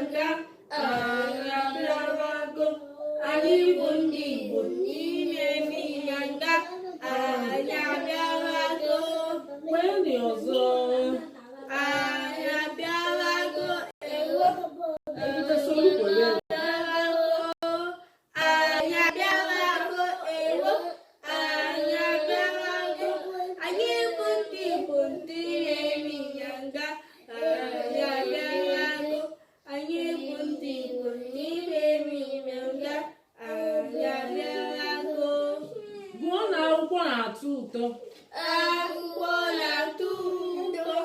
nga anyị abịawago anyị bụ ndị Igbo n'ime ya nga anyị abịawago nwere ọzọ anyị abịawago ewo ụtọ akwụkwọ na-atọ ụtọ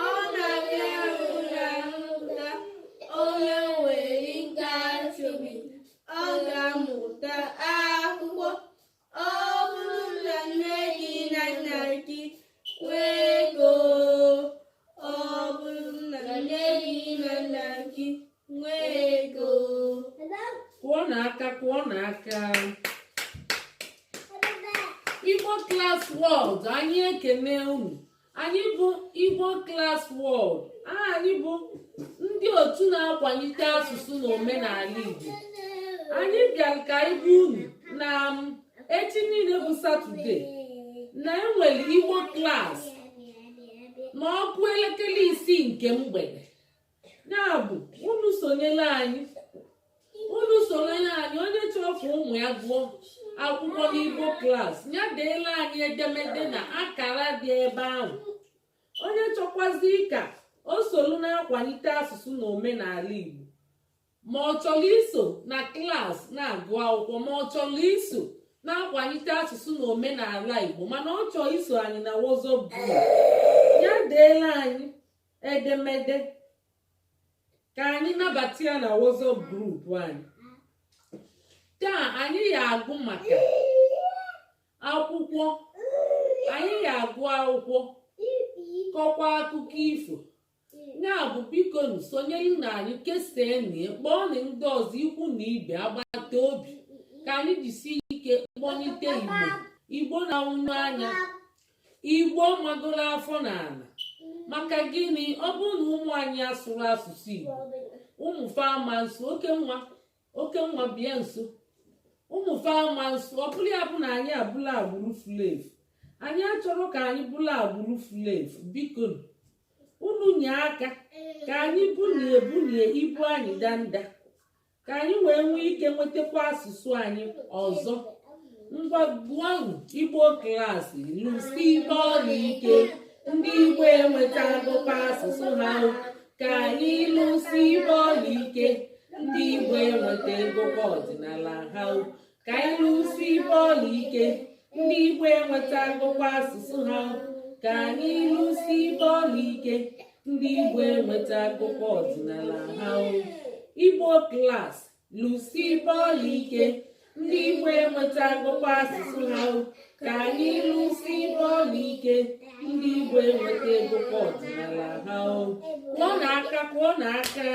ọ na-abịa ụra ụta onye nwere nkasi obi ọ ga-amụta akwụkwọ ọ bụrụ na nne gị na nna gị nwee ego ọ bụrụ na nne gị na nna gị nwee ego kwụọ n'aka Igbo Class World anyị ekene unu anyị bụ Igbo Class World anyị bụ ndị otu na-akwalite asụsụ na omenala Igbo anyị bịara ka anyị bụ unu na echi niile bụ Satọde na enwere Igbo Class ma ọ bụ elekere 6 nke mgbede ya bụ unu sonyere anyị onye chọrọ ka ụmụ ya gụọ akwụkwọ n'Igbo Class ya deela anyị edemede na akara dị ebe ahụ onye chọkwazi ka o soro na-akwalite asụsụ na omenala Igbo ma ọ chọrọ iso na klaasị na-agụ akwụkwọ ma ọ chọrọ iso na-akwalite asụsụ na omenala Igbo mana ọ chọrọ iso anyị na WhatsApp group ya deela anyị edemede ka anyị nabata ya na WhatsApp group anyị taa anyị ga-agụ maka akwụkwọ kọkwa akụkọ ifo ya bụ biko sonyere na anyị kesenị kpọọ ndị ọzọ ikwu na ibe agbata obi ka anyị jisi ike kpọlite Igbo na-awụnye anya Igbo magoro afọ n'ala maka gịnị ọ bụrụ na ụmụ anyị asụrụ asụsụ Igbo ụmụ fama nso oke nwa bịa nso ụmụ fama nso ọ bụrụ ya bụ na anyị abụla agbụrụ Fulave anyị achọrọ ka anyị bụla agbụrụ Fulave biko unu nye aka ka anyị bunie ibu anyị danda ka anyị wee nwee ike nwetakwa asụsụ anyị ọzọ ngwa gụọ Igbo Class lụsi ibe ọrụ ike ndị Igbo enweta agụkwa asụsụ ha ka anyị lụsi ibe ọrụ ike ndị Igbo enweta egokwa ọdịnala ha ka anyị lụsi ibe ọrụ ike ndị Igbo enweta agụkwa asụsụ ha ka anyị lụsi ibe ọrụ ike ndị Igbo enweta agụkwa ọdịnala ha Igbo Class lụsi ibe ọrụ ike ndị Igbo enweta agụkwa asụsụ ha ka anyị lụsi ibe ọrụ ike ndị Igbo enweta egokwa ọdịnala ha kwụọ n'aka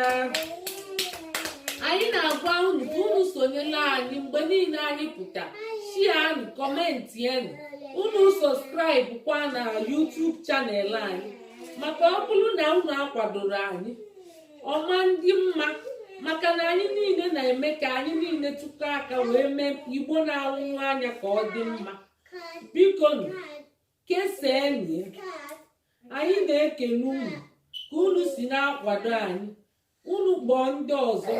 anyị na-agwa unu ka unu sonyela anyị mgbe niile anyị pụta share anyị kọmentị anyị unu sọskraịbụ kwa na YouTube chanel anyị maka ọ bụrụ na unu akwadoro anyị ọma ndị mma maka na anyị niile na-eme ka anyị niile tụkọ aka wee mee Igbo na-awụnye anya ka ọ dị mma biko kesee anyị na-ekele unu ka unu si na-akwado anyị unu kpọọ ndị ọzọ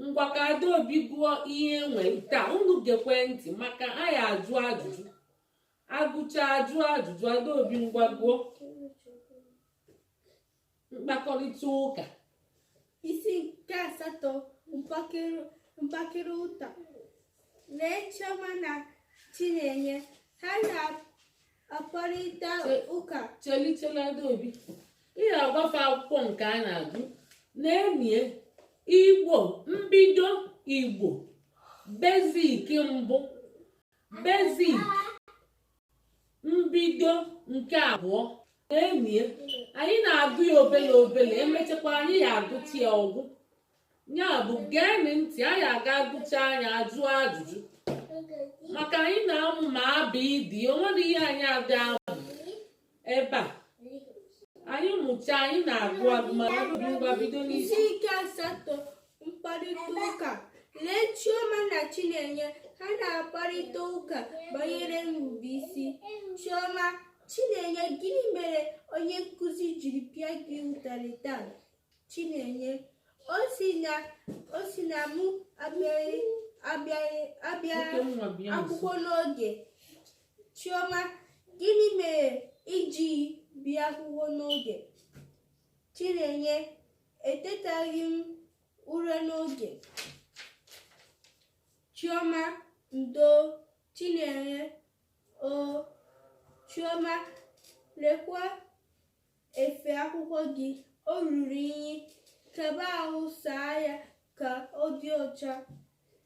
ngwa ka Adaobi gụọ ihe nwere taa unu gekwe ntị maka anyị ajụ ajụjụ agụcha ajụjụ Adaobi ngwa gụọ mkpakọrịta ụka isi nke 8 mpakịrị ụta lee Chioma na Chinenye ha na-akparịta ụka chelichela Adaobi ihe agbafe akwụkwọ nke a na-agụ na-emie Igbo mbido Igbo bezik mbụ bezik mbido nke abụọ na-emie anyị na-agụ ya obele emechakwa anyị ya agụta ya ọgwụ ya bụ geenị ntị anyị aga agụcha anya ajụ ajụjụ maka anyị na-amụ ma abụ ịdị onwere ihe anyị ada amụ ebe a anyị mụcha anyị na-agụ agụmakwụkwọ ngwa bido n'isi. Isi nke asatọ, mkparịta ụka. Lee Chioma na Chinenye, ha na-akparịta ụka banyere nrubeisi. Chioma: Chinenye, gịnị mere onye nkụzi jiri pịa gị ụtarị taa? Chinenye: o si na mụ abịaghị akwụkwọ n'oge. Chioma: gịnị mere iji bịa akwụkwọ n'oge? Chinenye: etetaghị m ụra n'oge. Chioma: ndo. Chinenye: o. Chioma: lekwa efe akwụkwọ gị, o ruru unyi. Kaba ahụ saa ya ka ọ dị ọcha.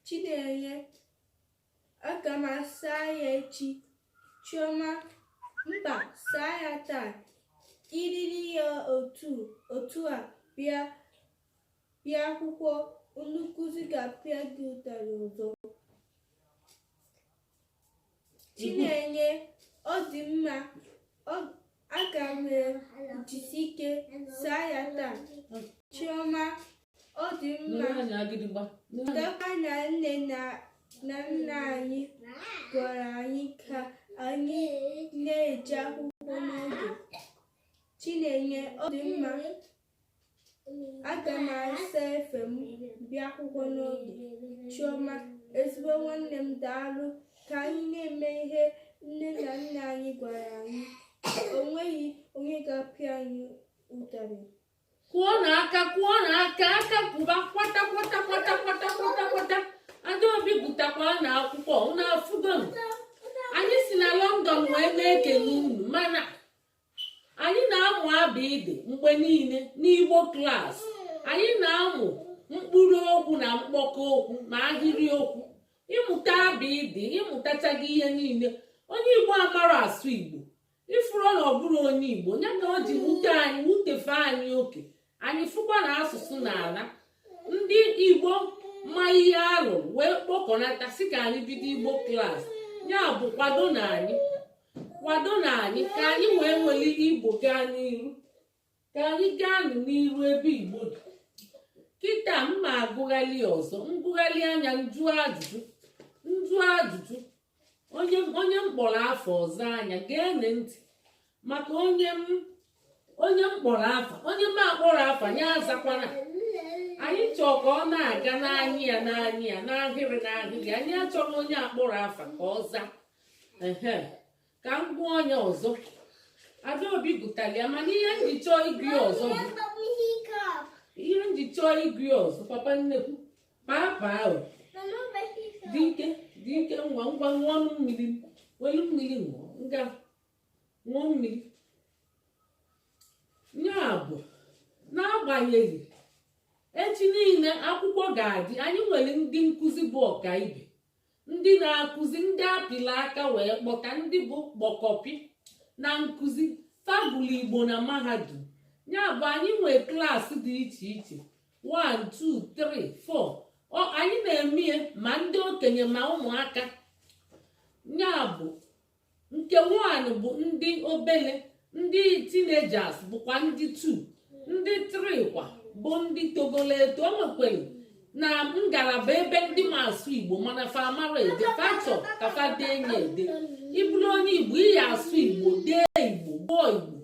Chinenye: aga m asa ya echi. Chioma: mba, saa ya taa. Iriri ya otu a bịa akwụkwọ, onye nkụzi ga-apịa gị ụtarị ọzọ. Chinenye: ọ dị mma, aga m ejisi ike saa ya taa. Chioma: ọ dị mma. Ndakwa na nne na nna anyị gwara anyị ka anyị na-eje akwụkwọ n'oge. Chinenye: ọ dị mma, aga m asa efe m bịa akwụkwọ n'oge. Chioma: ezigbo nwanne m, daalụ. Ka anyị na-eme ihe nne na nna anyị gwara anyị. O nweghị onye ga-apịa anyị ụtarị. Kwụọ n'aka aka kwụba kwata. Adaobi gụtakwa na akwụkwọ unu afụgonu. Anyị si na London wee na-ekele unu, mana anyị na-amụ abịdị mgbe niile n'Igbo klaasị. Anyị na-amụ mkpụrụ okwu na mkpọkọ okwu ma ahịrị okwu. Ịmụta abịdị, ịmụtachaghị ihe niile. Onye Igbo amara asụ Igbo, ifuru na ọ bụrụ onye Igbo, ya ka o ji wutefe anyị oke. Anyị fụkwa na asụsụ n'ala. Ndị Igbo ma ihe alụrụ wee kpọkọnata sị ka anyị bido Igbo klaasị. Ya bụ kwado na anyị ka anyị wee nwere Igbo gaa n'iru, ka anyị gaa n'iru ebe Igbo dị. Kịta mma agụghalị ọzọ, ngụghalị anya njụ ajụjụ. Onye mkpọrọ afọ ọzọ anya gee ntị, maka onye mkpọrọ afa, onye m akpọrọ afa ya azakwana. Anyị chọọ ka ọ na-aga n'anya ya n'ahịrị. Anyị achọghị onye akpọrọ afa ka ọ zaa. Ka m gụọ onye ọzọ. Adaobi gụtara ya, mana ihe ndị chọọ ịgụ ọzọ papa nnekwu papa ahụ dị ike ngwa ṅụọ ọnụ mmiri, welu mmiri ṅụọ mmiri. Ya bụ n'agbanyeghị echi niile akwụkwọ ga-adị, anyị nwere ndị nkụzi bụ ọkaibe, ndị na-akụzi, ndị apịla aka wee kpọta, ndị bụ kpọkọpị na nkụzi fabụlụ Igbo na mahadum. Ya bụ anyị nwere klaasị dị iche iche 1, 2, 3, 4. Anyị na-eme ma ndị okenye ma ụmụaka. Ya bụ nke 1 bụ ndị obele, ndị teenagers bụkwa ndị 2, ndị 3 kwa bụ ndị togolo eto. O nwekwere na ngalaba ebe ndị ma asụ Igbo mana fa amara ede, fachọ ka fa dee nye ede. Ịbụrụ onye Igbo iyi asụ Igbo, dee Igbo, gụọ Igbo.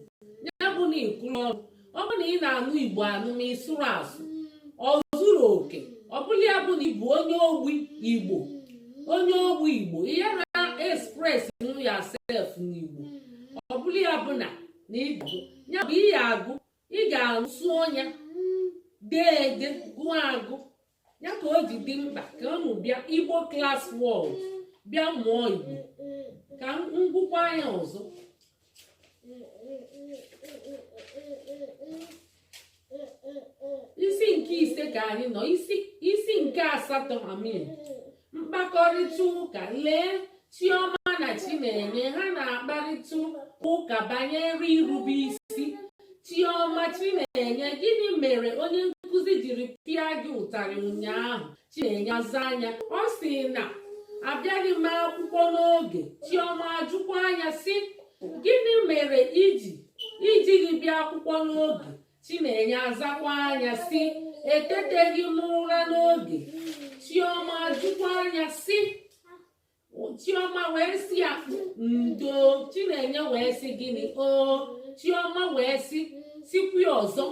Ya bụ na ịkụrụ ọrụ. Ọ bụ na ị na-anụ Igbo anụ ma ịsụrụ asụ, ọ zuru oke. Ọ bụla ya bụ na ị bụ onye ogbi Igbo, ihe na-express yourself n'Igbo. Ọ bụla ya bụ na ịgụ, ya bụ ihe agụ, ị ga-asụ ọnya, dee ede, gụọ agụ. Ya ka o ji dị mkpa ka unu bịa Igbo Class World bịa mụọ Igbo. Ka ngwụkwa anya ọzọ. Isi nke 5 ka anyị nọ. Isi nke 8 amin. Mkpakọrịta ụka. Lee Chioma na Chinenye, ha na-akparịta ụka banyere irube isi. Chioma: Chinenye, gịnị mere onye nkụzi jiri pịa gị ụtarị ụnyaahụ? Chinenye aza anya, ọ sị na abịaghị m akwụkwọ n'oge. Chioma ajụkwa anya sị, gịnị mere iji iji gị bịa akwụkwọ n'oge. Chinenye azakwa anya si eteteghị m ụra n'oge. Chioma jụkwa anya si, Chioma wee si ya ndo. Chinenye wee si gịnị? O Chioma wee sikwa ọzọ,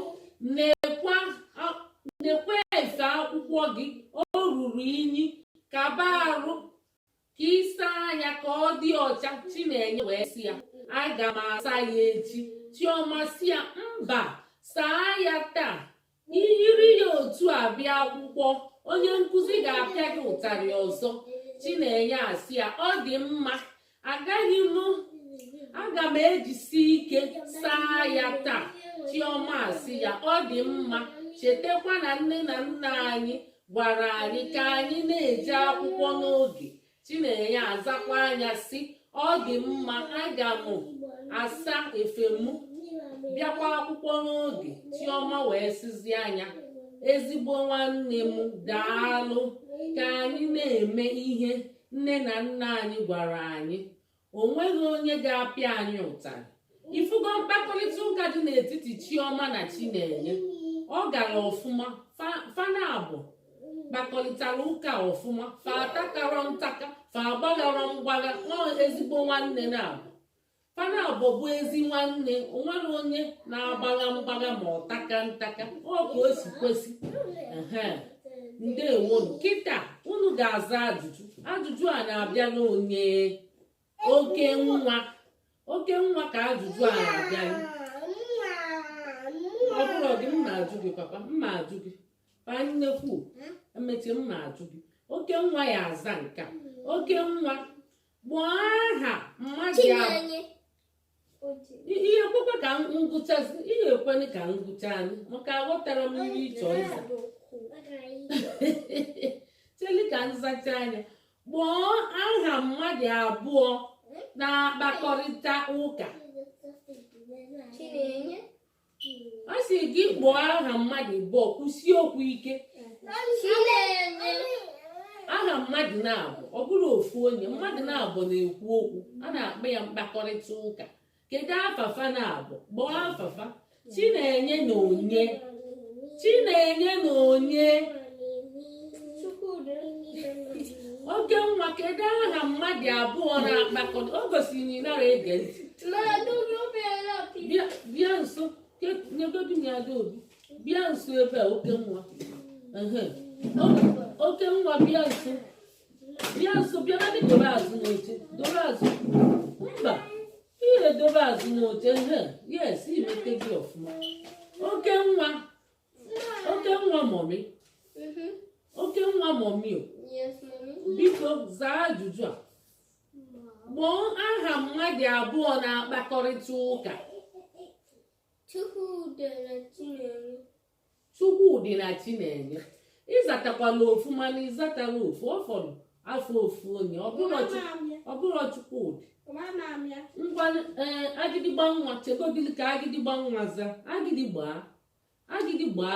nekwa efe akwụkwọ gị, o ruru inyi, kaba arụ ka ịsa anya ka ọ dị ọcha. Chinenye wee si ya aga m asa ya echi. Chioma si ya mba, saa ya taa. Iyiri ya otu a bịa akwụkwọ, onye nkụzi ga-apịa gị ụtarị ọzọ. Chinenye asị ya ọ dị mma, aga m ejisi ike saa ya taa. Chioma asị ya ọ dị mma, chetakwa na nne na nna anyị gwara anyị ka anyị na-eje akwụkwọ n'oge. Chinenye azakwa anya sị ọ dị mma, aga m asa efe m bịakwa akwụkwọ n'oge. Chioma wee sizi anya ezigbo nwanne m daalụ, ka anyị na-eme ihe nne na nna anyị gwara anyị. O nweghị onye ga-apịa anyị ụtarị. Ifugo mkpakọrịta ụka dị n'etiti Chioma na Chinenye, ọ gara ọfụma. Fana abụ kpakọrịtara ụka ọfụma, fa atakara ntaka, fa agbaghara mgbagha. Ezigbo nwanne na abụ fana abụ bụ ezi nwanne. O nwere onye na-agbagha mgbagha ma ọ taka ntaka. Ọ ka o si kwesị. Ndewonu. Kịta unu ga-aza ajụjụ a na-abịa n'onye oke nwa ka ajụjụ a na-abịa. Ọ bụrụ gị m na-ajụ gị papa, m na-ajụ gị pa nnekwu emechi, m na-ajụ gị. Oke nwa ya aza nka. Oke nwa bụ aha mmadụ ya. Ihe ekwekwe ka ngụchazi, ihe ekwene ka ngụcha anyị, maka aghọtara m ihe ịchọ ịza. Cheli ka nzacha anya. Gbọọ aha mmadụ abụọ na-akpakọrịta ụka. Ọ sị gị kpọọ aha mmadụ abụọ, kwụsie okwu ike. Aha mmadụ na-abụ, ọ bụrụ ofu onye. Mmadụ na-abụ na-ekwu okwu, a na-akpọ ya mkpakọrịta ụka. Kedu afafa na-abụ? Gbọọ afafa. Chinenye na onye. Chinenye na onye. Oke nwa, kedu aha mmadụ abụọ na-akpakọrịta? O gosiri na ịnara ege ntị. Bịa nso, nyegodi m ya Adaobi. Bịa nso ebe a, oke nwa. Oke nwa, bịa nso. Bịa nso, bịa na dobe azụ n'oche. Dobe azụ. Mba, ihe dobe azụ n'oche. Yes, imete gị ọfụma. Oke nwa. Oke nwa mọmị. Oke nwa mọmị o. Biko zaa ajụjụ a. Gbọọ aha mmadụ abụọ na-akpakọrịta ụka. Chukwudị na Chinenye. Ịzatakwala ofu mana ịzatara ofu. Ọ fọrọ afọ ofu onye. Ọ bụrụ Chukwudị. Ngwa agịdịgba nwa, chegodili ka agịdịgba nwa za. Agịdịgba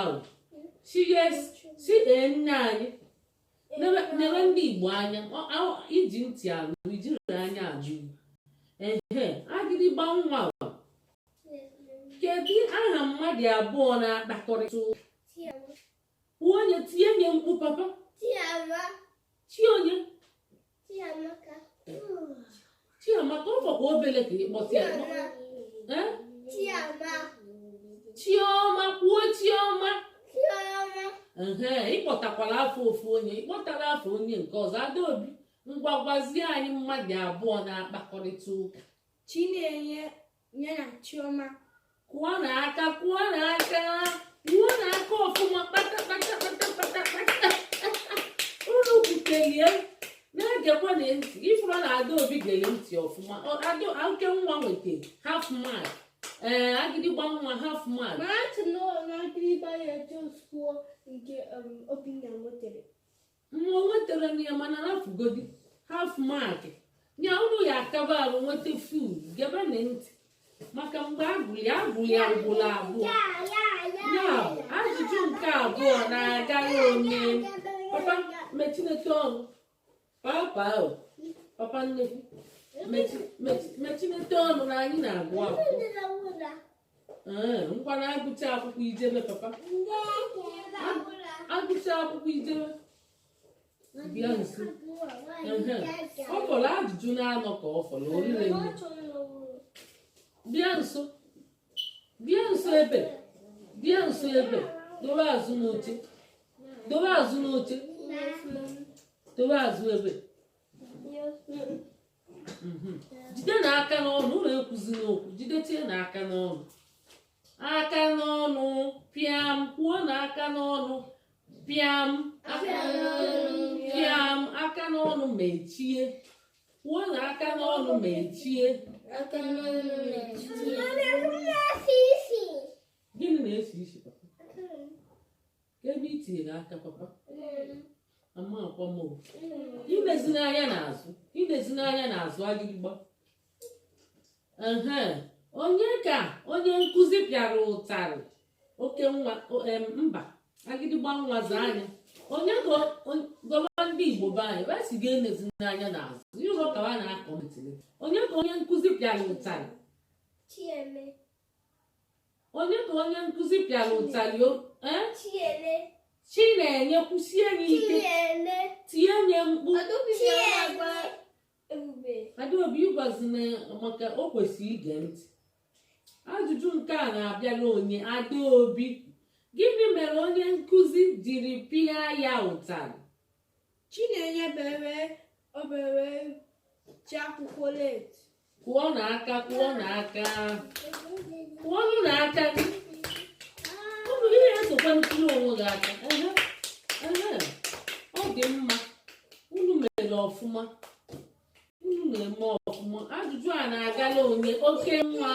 ahụ. Si nne anyị. Newe ndị Igbo anya, iji ntị anụ, ijiri anya ajụ. Agịdịgba nwa. Kedu aha mmadụ abụọ na-akpakọrịta ụka? Onye tie nye mkpu papa. Chionye. Chiamaka, ọ bụkwa obele ka ịkpọta ya. Chioma, kwuo Chioma. Ịkpọtakwala afọ ofu onye, ịkpọtara afọ onye nke ọzọ. Adaobi, ngwa gwazie anyị mmadụ abụọ na-akpakọrịta ụka. Chinenye na Chioma. Kwụọ n'aka, kwụọ n'aka, kwụọ n'aka ọfụma. Kpata. Unu kwutelie na-egekwa na ntị. Ifuru na Adaobi gere ntị ọfụma. Oke nwa nweta half mark. Agịdịgba nwa half mark. Ma atụ na agịdịgba ya joskwuo nke Obinna nwetere. Mmụọ nwetere na ya mana hafugodi half mark. Nya unu ya akaba arụ nweta full. Gebe na ntị. Maka mgbe agụrụ ya ugboro abụọ. Ya bụ ajụjụ nke abụọ na-agaghị onye. Papa mechinete ọnụ. Papa nnekwu mechinete ọnụ na anyị na-agụ akwụkwọ. ngwa na agụcha akwụkwọ ijebe papa agụcha akwụkwọ ijebe bịa nso ọ fọrọ ajụjụ na-anọ ka ọ fọrọ orire nne bịa nso ebe dobe azụ n'oche dobe azụ ebe jide n'aka n'ọnụ ụlọ ekwuzi n'okwu jidetie n'aka n'ọnụ pịam kwuo n'aka n'ọnụ pịam aka n'ọnụ mechie kwuo n'aka n'ọnụ mechie gịnị na-esi isi papa ebe itinyere aka papa ama akwamo ilezina anya n'azụ agịgba onye nkụzi pịara ụtarị oke nwa mba agịdịgba nwa za anya onye gọba ndị Igbo be anyị wesi ga-enezina anya n'azụ ịhụ ka ha na-akọ ntịrị onye ka onye nkụzi pịara ụtarị Chinenye kwụsie ya ike tie nye mkpu Adaobi ịgwazina maka o kwesịrị ige ntị ajụjụ nke a na-abịala onye Adaobi gịnị mere onye nkụzi jiri pịa ya ụtarị Chinenye bere ji akwụkwọ leti kwụọ n'aka unu ihe esokwa nkiri onwe gị aka ọ dị mma unu mere ọfụma unu na-eme ọfụma ajụjụ a na-agala onye oke nwa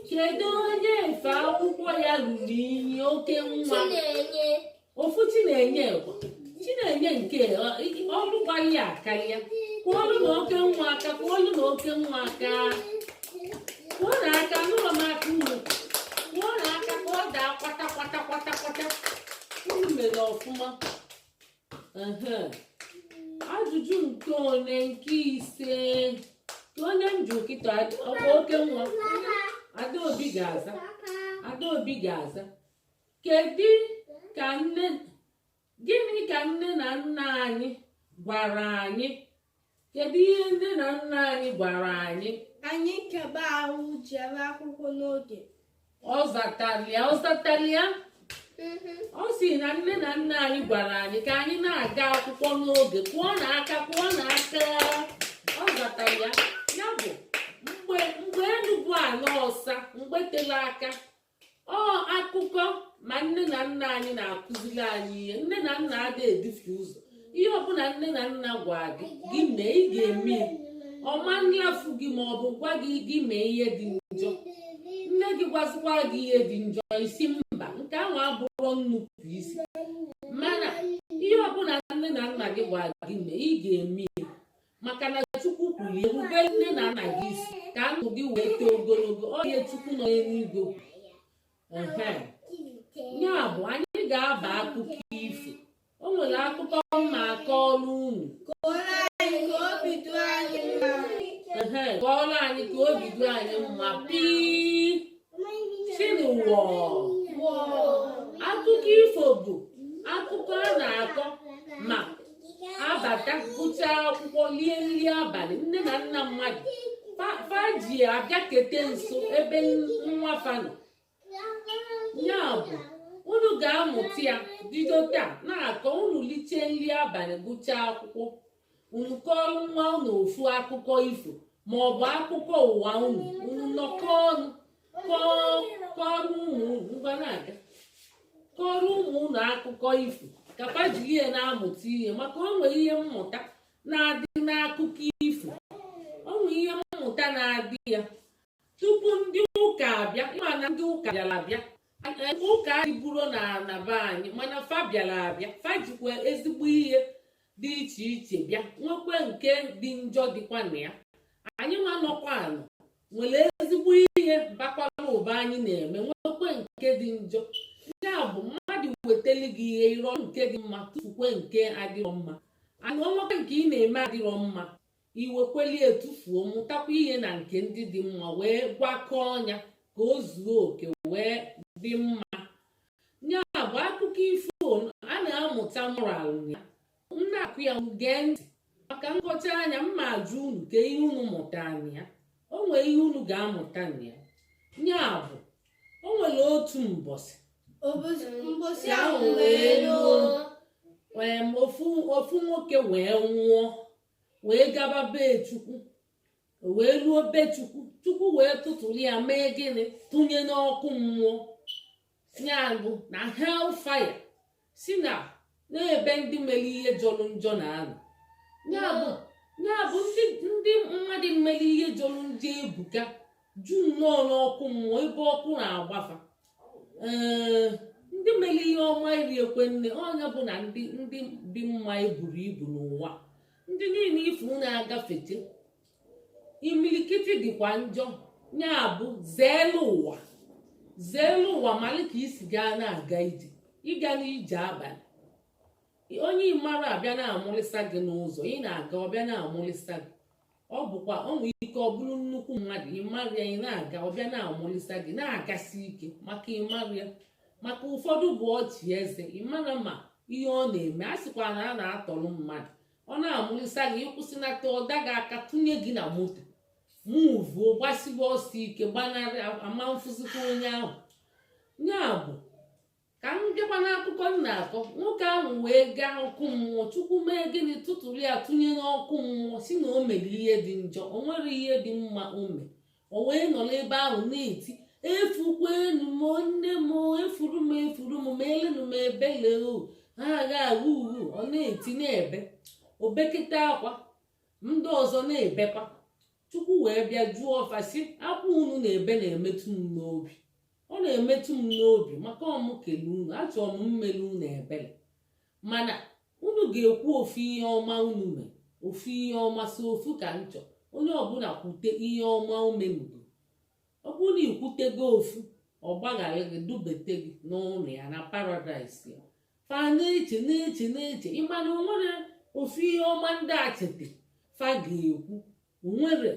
kedu onye efe akwụkwọ ya ruru inyi oke nwa ofu Chinenye nke ọrụ gbara ya akarịa kwụọrụ na oke nwa aka kwụọ n'aka nụrụ m aka unu kwụọ n'aka ka ọ daa kwata unu mere ọfụma ajụjụ nke one nke ise ka onye njikọta ọkwa oke nwa Adaobi ga-aza gịnị ka nne na nna anyị gwara anyị kedu ihe nne na nna anyị gwara anyị anyị kebe ahụ jere akwụkwọ n'oge ọ zatalịa ọ sị na nne na nna anyị gwara anyị ka anyị na-aga akwụkwọ n'oge kwụọ n'aka ọ zatalịa ya bụ mgbe elu bụ ala ọsa mgbe tere aka ọ akụkọ ma nne na nna anyị na-akụziri anyị ihe nne na nna adịghị edufe ụzọ ihe ọbụla nne na nna gwa gị mee ị ga-eme ọma nlafu gị ma ọ bụ gwa gị mee ihe dị njọ nne gị gwazikwa gị ihe dị njọ isi mba nke ahụ abụrụ nnupụ isi mana ihe ọbụla nne na nna gị gwa gị mee ị ga-eme maka na Chukwu kwuru erube nne na nna gị isi ka ndụ gị wee too ogologo ọ ihe Chukwu nọ n'eluigwe ya bụ anyị ga-aba akụkọ ifo o nwere akụkọ mma akọọlụ unu kọọrọ anyị ka obi dị anyị mma Chinụwọ akụkọ ifo bụ akụkọ a na-akọ ma abata gụchaa akwụkwọ lie nri abalị nne na nna mmadụ faji abịa kete nso ebe nwa fanọ ya bụ unu ga-amụta ya bido taa na-akọ unu liche nri abalị gụchaa akwụkwọ unu kọọrọ nwa unu ofu akụkọ ifo ma ọ bụ akụkọ ụwa unu nọkọ ọnụ kọọrọ ụmụ unu ngwa na-aga kọọrọ ụmụ unu akụkọ ifo ka fa jiri ihe na-amụta ihe maka o nwere ihe mmụta na-adị n'akụkọ ifo o nwere ihe mmụta na-adị ya tupu ndị ụka abịa ma na ndị ụka bịara abịa ụka adịburo na be anyị mana fa bịara abịa fa jikwa ezigbo ihe dị iche iche bịa nwekwe nke dị njọ dịkwa na ya anyị nwa nọkwa anọ nwere ezigbo ihe bakwara ụba anyị na-eme nwekwe nke dị njọ ya bụ mmadụ wetali gị ihe ịrọ nke dị mma tufukwe nke adịrọ mma ana onwekwe nke ị na-eme adịrọ mma iwekweli etufuo mụtakwa ihe na nke ndị dị mma wee gwakọọ ọnya ka o zuo oke wee dị mma. Ya bụ akụkọ ifo a na-amụta moral ya. M na-akụ ya gee ntị maka nkọcha anya mma ajụ unu ka ihe unu mụta na ya. O nwere ihe unu ga-amụta na ya. Ya bụ o nwere otu mbọsị ahụ wee luo ofu nwoke wee nwụọ wee gaba be Chukwu, wee luo be Chukwu wee tụtụrụ ya mee gịnị? Tụnye n'ọkụ mmụọ, ya bụ na hellfire, si na n'ebe ndị mere ihe jọrọ njọ na-anọ. Ya bụ ndị mmadụ mere ihe jọrọ njọ ebuka ju nnọọ n'ọkụ mmụọ ebe ọkụ na-agbafa. Ndị mere ihe ọma iri ekwe nne ọnya bụ na ndị dị mma eburu ibu n'ụwa. Ndị niile ifu na-agafete imilikiti dịkwa njọ. Ya bụ zeelu ụwa mali ka isi gaa na-aga ije. Ịga n'ije abalị, onye ịmara abịa na-amụlịsa gị n'ụzọ ị na-aga, ọbịa na-amụlịsa gị. Ọ bụkwa o nwere ike ọ bụrụ nnukwu mmadụ ịmara ya, ị na-aga ọbịa na-amụlịsa gị na-agasi ike maka ịmara ya. Maka ụfọdụ bụ ọchị eze, ịmara ma ihe ọ na-eme. A sịkwa na a na-atọrọ mmadụ, ọ na-amụlịsa gị ịkwụsịnata ọda gị aka tụnye gị na moto muvuo gbasiwe ọsọ ike gbanarị ama mfụzikwa onye ahụ. Ya bụ ka m bịakwa n'akụkọ m na-akọ. Nwoke ahụ wee gaa ọkụ mmụọ, Chukwu mee gịnị? Tụtụrụ ya tụnye n'ọkụ mmụọ, si na o mere ihe dị njọ, o nwere ihe dị mma o mee. O wee nọ n'ebe ahụ na-eti efukwenu m nne m, efuru m ma elenu m ebele o agha uhu. Ọ na-eti na-ebe obeketa akwa, ndị ọzọ na-ebekwa. Chukwu wee bịa jụọ ọfasi, akwa unu na-ebe na-emetụ m n'obi. Ọ na-emetụ m n'obi maka ọmụ kele unu, achọrọ m mmele unu ebele, mana unu ga-ekwu ofu ihe ọma unu mere, ofu ihe ọma si ofu ka nchọ. Onye ọbụla kwute ihe ọma o menugo. Ọ bụrụ na ikwutego ofu, ọ gbaghara gị dubete gị n'ụlọ ya na paradaịs ya. Fa na-eche ịmana o nwere ofu ihe ọma ndị a chete fa ga-ekwu. Onwere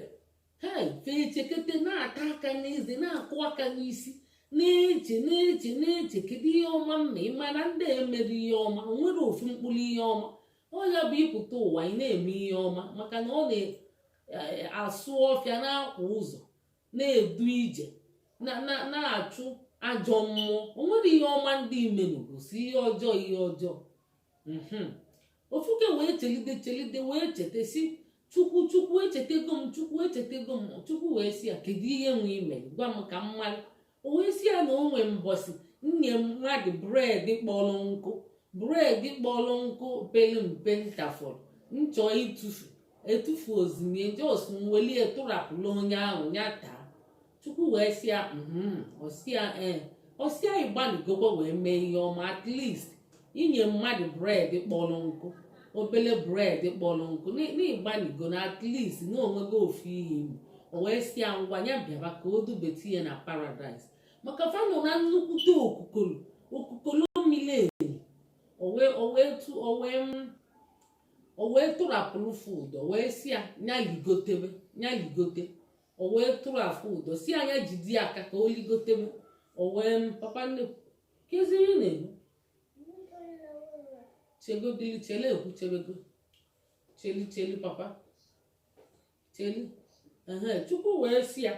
fe echekete na-ata aka n'eze na-akụ aka n'isi na-eche kedu ihe ọma mma. Ịmana ndị emere ihe ọma, onwere ofu mkpụrụ ihe ọma. Ọ ya bụ ịpụta ụwa ị na-eme ihe ọma, maka na ọ na-asụ ọfịa na-akwa ụzọ na-edu ije na-achụ ajọ mmụọ. Onwere ihe ọma ndị imenugo, si ihe ọjọọ. Ofuke wee chelide wee cheta si Chukwu echetego m. Chukwu wee si ya kedu ihe nwe imere, gwa m ka m mara. O wee si ya na o nwee mbọsị nye mmadụ bred kpọrọ nkụ pere mpe ntafọrọ nchọ etufu ozimie jos nweli etụrapụla onye ahụ ya taa. Chukwu wee si ya ọsịa ịgbanigokwa wee mee ihe ọma. At least inye mmadụ bred kpọrọ nkụ, obele bred kpọrọ nkụ n'ịgbanigo na at least na onwego ofu ihe ime. O wee si ya ngwa ya bịaba ka o dubeta ya na paradaịs, maka fanọ na nnukwute okukolo mmiri eri. O wee tụrapụrụ food, o wee si ya nyaligote. O wee tụrapụ ụdọ si anya jide aka ka o ligotebe. O wee papa nnekwu keziri na-eme chegodili chele ekwu chebego cheli papa cheli. Chukwu wee si ya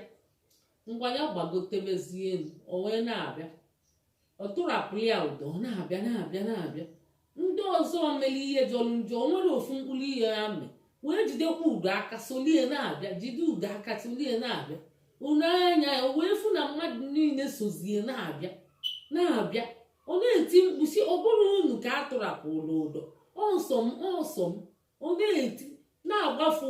ngwa ya gbagotebezie elu. O wee na-abịa, ọ tụrapụ ya ụdọ, ọ na-abịa. Ndị ọzọ mere ihe jọrọ njọ, o nwere ofu mkpụrụ ihe ya mee wee jidekwa ugo aka solie na-abịa, jide ugo aka solie na-abịa. Unu anya ya wee fụ na mmadụ niile sozie na-abịa. Ọ na-eti mkpu si ọ bụrụ unu ka a tụrapụrụ ụdọ, ọsọ m. Ọ na-eti na-agbafe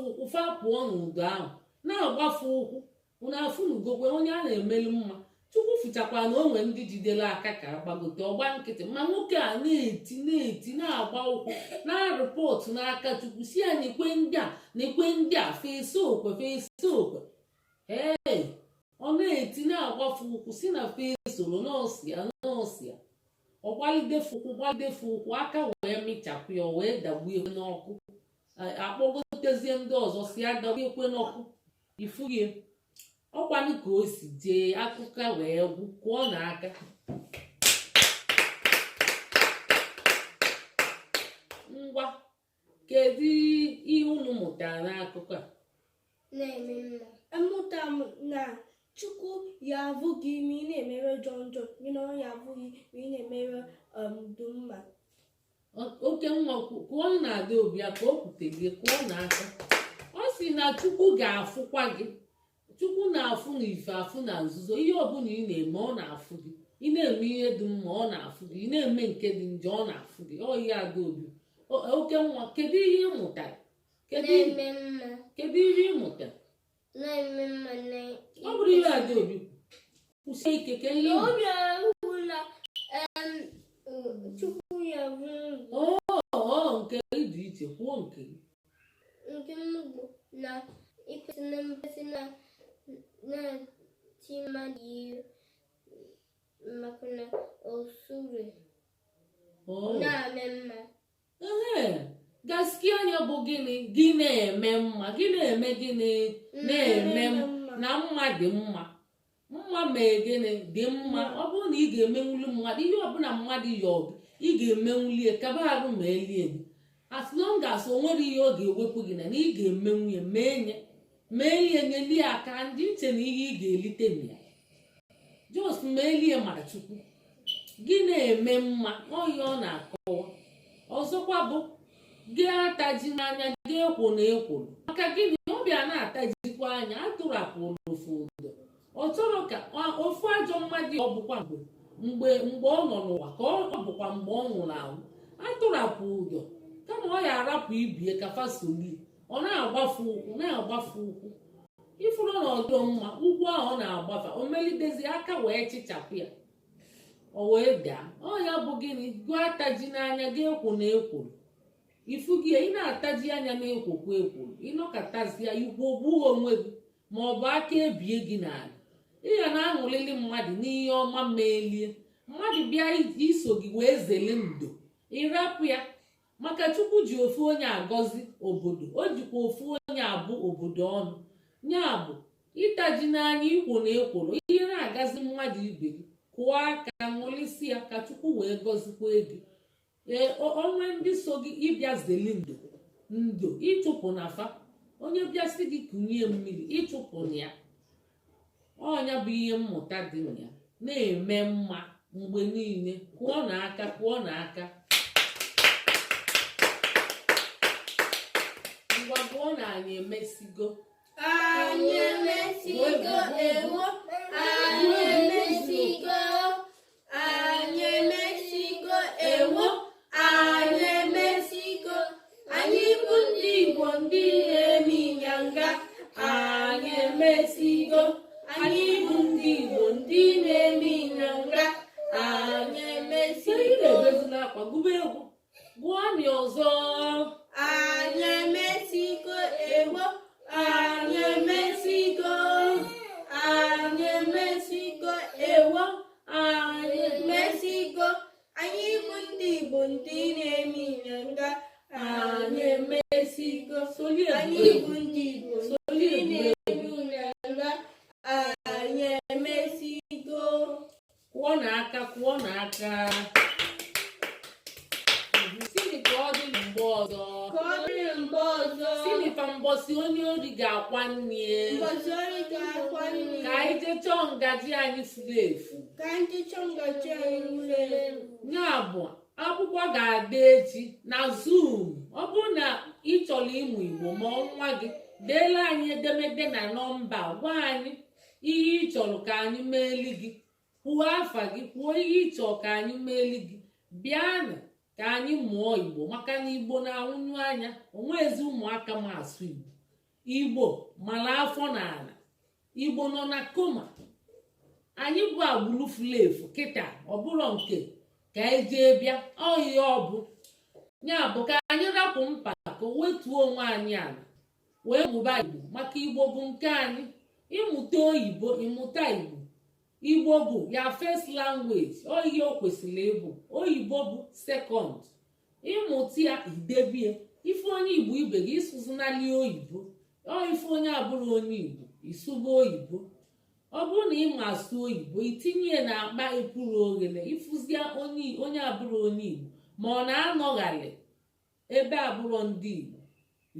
ụkwụ fa pụọ n'ụdọ ahụ na-agbafe ụkwụ. Unu afụnugokwe onye a na-emelu mma. Chukwu fụchakwa na onwe ndị jidere aka ka agbagote ọgba nkịtị, ma nwoke a na-eti na-agba ụkwụ na-arịpọtụ n'aka Chukwu si ya na-ekwe ndị a fesa okwe. Ọ na-eti na-agbafe ụkwụ si na fesoro nọọsụ ya. Ọ gbalidefu ụkwụ aka wee mịchapụ ya, wee dagbuo n'ọkụ. Akpọgotezie ndị ọzọ si ya dagbuo ekwe n'ọkụ. Ifurie ọkwanụ ka o si jee akụkọ wee gwụ kụọ n'aka. Ngwa, kedu ihe unu mụtara n'akụkọ a? Amụta m na Chukwu ya abụ gị ma ị na-emere njọ gị na ya abụ gị ma ị na-emere dị mma. Oke nwa kụọ na-ada obi ya ka o kwuteghị kụọ n'aka. Ọ sị na Chukwu ga-afụkwa gị. Chukwu na-afụ na ife afụ na nzuzo. Ihe ọbụla ị na-eme ọ na-afụ gị. Ị na-eme ihe dị mma ọ na-afụ gị. Ị na-eme nke dị njọ ọ na-afụ gị. Ọ ihe ada obi. Oke nwa, kedu ihe ị mụtara? Kedu ihe ị mụtara? Ọ bụrụ ihe ada obi kwụsie ike ka ihe nke dị iche kwuo nke gị. Nke m bụ na ikwesị na mmasị na-eti mmadụ ihe maka na osure na-eme mma. Gaskiya anya bụ gịnị? Gị na-eme mma. Gị na-eme gịnị? Na-eme na mma dị mma. Mma mee gịnị? Dị mma. Ọ bụrụ na ị ga-emenwuli mmadụ ihe ọbụla mmadụ yi ọgụ ị ga-emenwulie kaba arụ ma elie gị. As long as o nwere ihe ọ ga-ewepụ gị na ị ga-emenwu ya mee ihe nyelie aka ndị nche na ihe ị ga-elite na ya. Just meelie maka Chukwu. Gị na-eme mma ọhịa ọ na-akọwa. Ọzọkwa bụ gị ataji n'anya gị ekworo ekworo. Maka gịnị ọbịa na-atajikwa anya atụrapụrụ ofu ụdọ. Ọ chọrọ ka ofu ajọ mmadụ ọ bụkwa mgbe ọ nọ n'ụwa ka ọ bụkwa mgbe ọ nwụrụ anwụ. Atụrapụ ụdọ kama ọ ya arapụ ibie ka fasoli ọ na-agbafu ụkwụ ifuru na ọdọ mma ụkwụ ahụ ọ na-agbafa o melitezi aka wee chichapụ ya o wee daa. Ọ ya bụ gịnị? Gụ ataji n'anya gị ekwo na ekworo. Ifu gị ị na-ataji anya na ekwokwa ekworo ịnọkọtazi ya ikwu ogbuo onwe gị ma ọ bụ aka ebie gị n'ala. Ị ga na-aṅụlili mmadụ n'ihe ọma melie mmadụ bịa iso gị wee zele ndo ịrapụ ya. Maka Chukwu ji ofu onye agọzi obodo. O jikwa ofu onye abụ obodo ọnụ. Nya bụ ịtaji n'anya ikwo na ekworo ihe na-agazi mmadụ ibe gị kụọ aka ṅụlisi ya ka Chukwu wee gọzikwa gị. Onwe ndị so gị ịbịa zeli ndo ịchụpụ na fa. Onye bịasị gị kụnye mmiri ịchụpụ na ya. Ọnya bụ ihe mmụta dị na ya. Na-eme mma mgbe niile. Kụọ n'aka kụọ n'aka. Ngwa gụọ na anyị emesigo. Anyị emesigo ewo. Anyị emesigo. Anyị emesigo ewo. Anyị emesigo. Anyị bụ ndị Igbo ndị na-eme ịnyanga. Anyị emesigo. Anyị bụ ndị Igbo ndị na-eme ịnyanga. Anyị emesigo. Gụba egwu gụọ anyị ọzọ. Anyị emesigo ewo. Anyị emesigo. Anyị emesigo ewo. Anyị emesigo. Anyị bụ ndị Igbo ndị na-eme ịnyanga. Anyị emesigo. Anyị bụ ndị Igbo ndị na-eme ịnyanga. Anyị emesigo. Kụọ n'aka kụọ n'aka. Sini ka ọ dị mgbe ọzọ. Ka ọ dịrị mgbe ọzọ. Sini ka mbọsị onye ori ga-akwa nne. Mbọsị ori ga-akwa nne. Ka anyị jee chọọ ngaji anyị furu efu. Ka anyị chọọ ngaji anyị furu efu. Ya bụ akwụkwọ ga-adị echi na Zoom. Ọ bụrụ na ị chọrọ ịmụ Igbo ma nwa gị deela anyị edemede na nọmba gwa anyị ihe ị chọrọ ka anyị meeli gị. Kwuo afa gị kwuo ihe ị chọrọ ka anyị meeli gị. Bịanụ ka anyị mụọ Igbo maka na Igbo na-anwụnyu anya. Onwezi ụmụaka m asụ Igbo. Igbo mara afọ n'ala. Igbo nọ na koma. Anyị bụ agbụrụ furu efu kịta ọ bụrụ nke ka anyị jee bịa ihe ọ bụ. Ya bụ ka anyị rapụ mpa ka o wetuo onwe anyị ala wee mụba Igbo maka Igbo bụ nke anyị. Ịmụta oyibo ịmụta Igbo. Igbo bụ ya first language. Ihe o kwesịrị ịbụ. Oyibo bụ second. Ịmụta ya idebie. Ife onye Igbo ibe gị ịsụzunali oyibo. Ife onye abụrụ onye Igbo ịsụba oyibo. ọ bụrụ na ị ma asụ oyibo itinye ya na akpa epuru oghele ịfụzie onye abụrụ onye Igbo ma ọ na-anọghalị ebe abụrụ ndị Igbo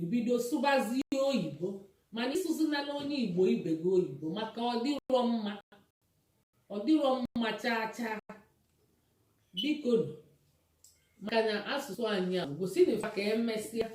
ibido sụbazie oyibo mana ịsụzinala onye Igbo ibe gị oyibo maka ọ dịrọ mma chaa chaa. Biko maka na asụsụ anyị a gosi na ka emesịa